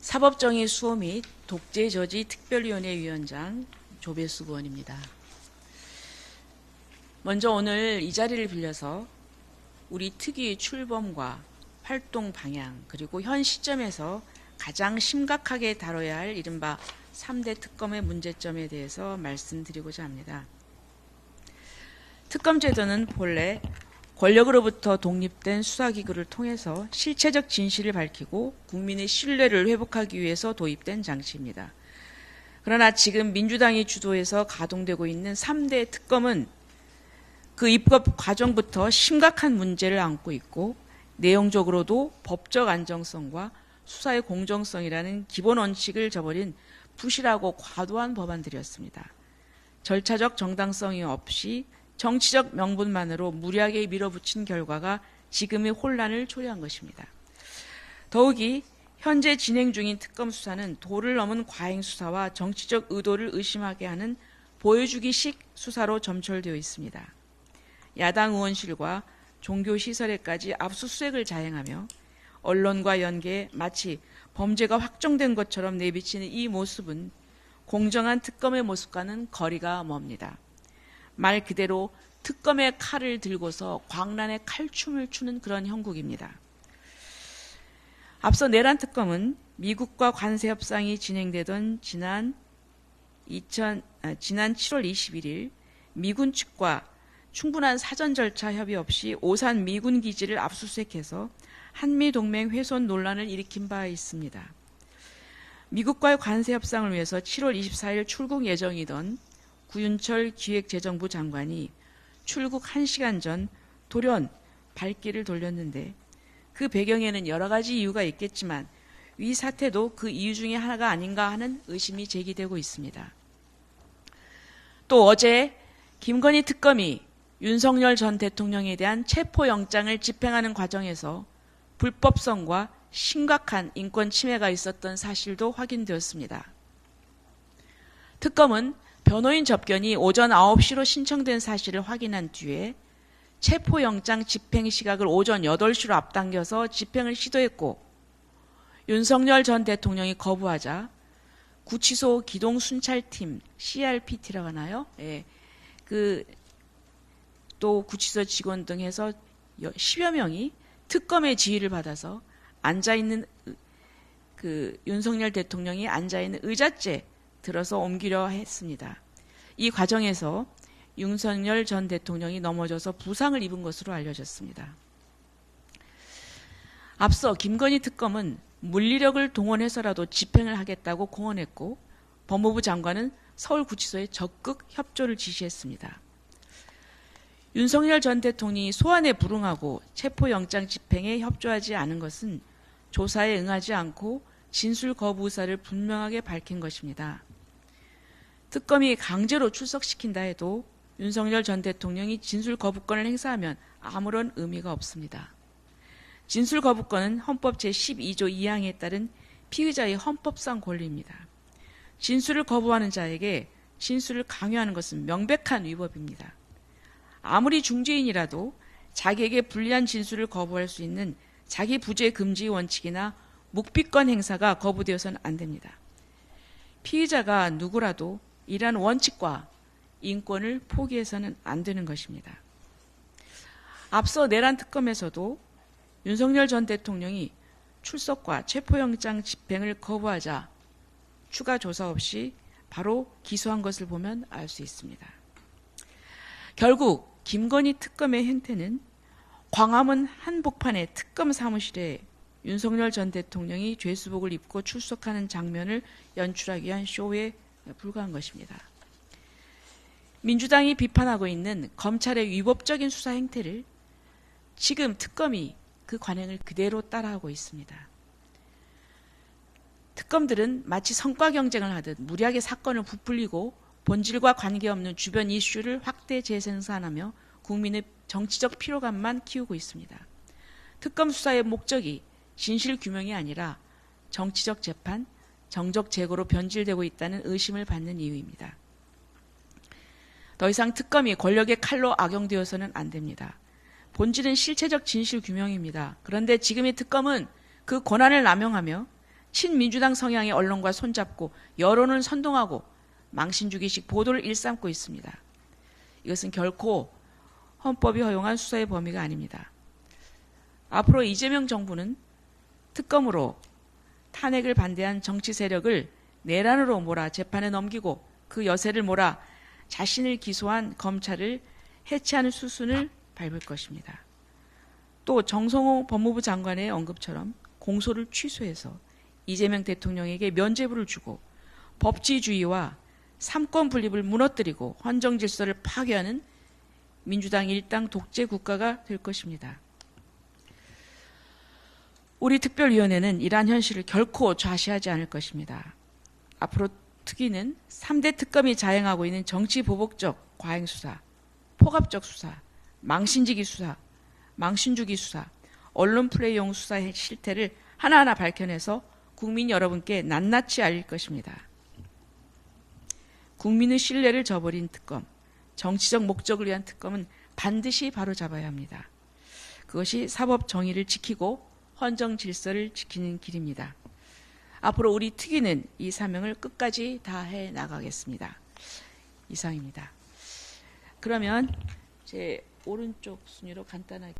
사법정의 수호 및 독재저지 특별위원회 위원장 조배수 의원입니다. 먼저 오늘 이 자리를 빌려서 우리 특위의 출범과 활동 방향 그리고 현 시점에서 가장 심각하게 다뤄야 할 이른바 3대 특검의 문제점에 대해서 말씀드리고자 합니다. 특검제도는 본래 권력으로부터 독립된 수사기구를 통해서 실체적 진실을 밝히고 국민의 신뢰를 회복하기 위해서 도입된 장치입니다. 그러나 지금 민주당이 주도해서 가동되고 있는 3대 특검은 그 입법 과정부터 심각한 문제를 안고 있고 내용적으로도 법적 안정성과 수사의 공정성이라는 기본 원칙을 저버린 부실하고 과도한 법안들이었습니다. 절차적 정당성이 없이 정치적 명분만으로 무리하게 밀어붙인 결과가 지금의 혼란을 초래한 것입니다. 더욱이 현재 진행 중인 특검 수사는 도를 넘은 과잉 수사와 정치적 의도를 의심하게 하는 보여주기식 수사로 점철되어 있습니다. 야당 의원실과 종교시설에까지 압수수색을 자행하며 언론과 연계해 마치 범죄가 확정된 것처럼 내비치는 이 모습은 공정한 특검의 모습과는 거리가 멉니다. 말 그대로 특검의 칼을 들고서 광란의 칼춤을 추는 그런 형국입니다. 앞서 내란 특검은 미국과 관세 협상이 진행되던 지난 7월 21일 미군 측과 충분한 사전 절차 협의 없이 오산 미군 기지를 압수수색해서 한미동맹 훼손 논란을 일으킨 바 있습니다. 미국과의 관세 협상을 위해서 7월 24일 출국 예정이던 구윤철 기획재정부 장관이 출국 1시간 전 돌연 발길을 돌렸는데 그 배경에는 여러 가지 이유가 있겠지만 이 사태도 그 이유 중에 하나가 아닌가 하는 의심이 제기되고 있습니다. 또 어제 김건희 특검이 윤석열 전 대통령에 대한 체포영장을 집행하는 과정에서 불법성과 심각한 인권 침해가 있었던 사실도 확인되었습니다. 특검은 변호인 접견이 오전 9시로 신청된 사실을 확인한 뒤에 체포영장 집행 시각을 오전 8시로 앞당겨서 집행을 시도했고 윤석열 전 대통령이 거부하자 구치소 기동순찰팀 CRPT라고 하나요? 예, 또 구치소 직원 등 해서 10여 명이 특검의 지휘를 받아서 앉아있는 윤석열 대통령이 앉아있는 의자째 들어서 옮기려 했습니다. 이 과정에서 윤석열 전 대통령이 넘어져서 부상을 입은 것으로 알려졌습니다. 앞서 김건희 특검은 물리력을 동원해서라도 집행을 하겠다고 공언했고 법무부 장관은 서울구치소에 적극 협조를 지시했습니다. 윤석열 전 대통령이 소환에 불응하고 체포영장 집행에 협조하지 않은 것은 조사에 응하지 않고 진술 거부 의사를 분명하게 밝힌 것입니다. 특검이 강제로 출석시킨다 해도 윤석열 전 대통령이 진술 거부권을 행사하면 아무런 의미가 없습니다. 진술 거부권은 헌법 제12조 2항에 따른 피의자의 헌법상 권리입니다. 진술을 거부하는 자에게 진술을 강요하는 것은 명백한 위법입니다. 아무리 중죄인이라도 자기에게 불리한 진술을 거부할 수 있는 자기 부재 금지 원칙이나 묵비권 행사가 거부되어서는 안 됩니다. 피의자가 누구라도 이러한 원칙과 인권을 포기해서는 안 되는 것입니다. 앞서 내란 특검에서도 윤석열 전 대통령이 출석과 체포영장 집행을 거부하자 추가 조사 없이 바로 기소한 것을 보면 알 수 있습니다. 결국 김건희 특검의 행태는 광화문 한복판의 특검 사무실에 윤석열 전 대통령이 죄수복을 입고 출석하는 장면을 연출하기 위한 쇼에 불과한 것입니다. 민주당이 비판하고 있는 검찰의 위법적인 수사 행태를 지금 특검이 그 관행을 그대로 따라하고 있습니다. 특검들은 마치 성과 경쟁을 하듯 무리하게 사건을 부풀리고 본질과 관계없는 주변 이슈를 확대 재생산하며 국민의 정치적 피로감만 키우고 있습니다. 특검 수사의 목적이 진실 규명이 아니라 정치적 재판, 정적 제거로 변질되고 있다는 의심을 받는 이유입니다. 더 이상 특검이 권력의 칼로 악용되어서는 안 됩니다. 본질은 실체적 진실 규명입니다. 그런데 지금의 특검은 그 권한을 남용하며 친민주당 성향의 언론과 손잡고 여론을 선동하고 망신주기식 보도를 일삼고 있습니다. 이것은 결코 헌법이 허용한 수사의 범위가 아닙니다. 앞으로 이재명 정부는 특검으로 탄핵을 반대한 정치 세력을 내란으로 몰아 재판에 넘기고 그 여세를 몰아 자신을 기소한 검찰을 해체하는 수순을 밟을 것입니다. 또 정성호 법무부 장관의 언급처럼 공소를 취소해서 이재명 대통령에게 면죄부를 주고 법치주의와 삼권 분립을 무너뜨리고 헌정 질서를 파괴하는 민주당 일당 독재 국가가 될 것입니다. 우리 특별위원회는 이러한 현실을 결코 좌시하지 않을 것입니다. 앞으로 특위는 3대 특검이 자행하고 있는 정치 보복적 과잉수사, 포갑적 수사, 망신지기 수사, 망신주기 수사, 언론 플레이용 수사의 실태를 하나하나 밝혀내서 국민 여러분께 낱낱이 알릴 것입니다. 국민의 신뢰를 저버린 특검, 정치적 목적을 위한 특검은 반드시 바로잡아야 합니다. 그것이 사법 정의를 지키고 헌정 질서를 지키는 길입니다. 앞으로 우리 특위는 이 사명을 끝까지 다해 나가겠습니다. 이상입니다. 그러면 제 오른쪽 순위로 간단하게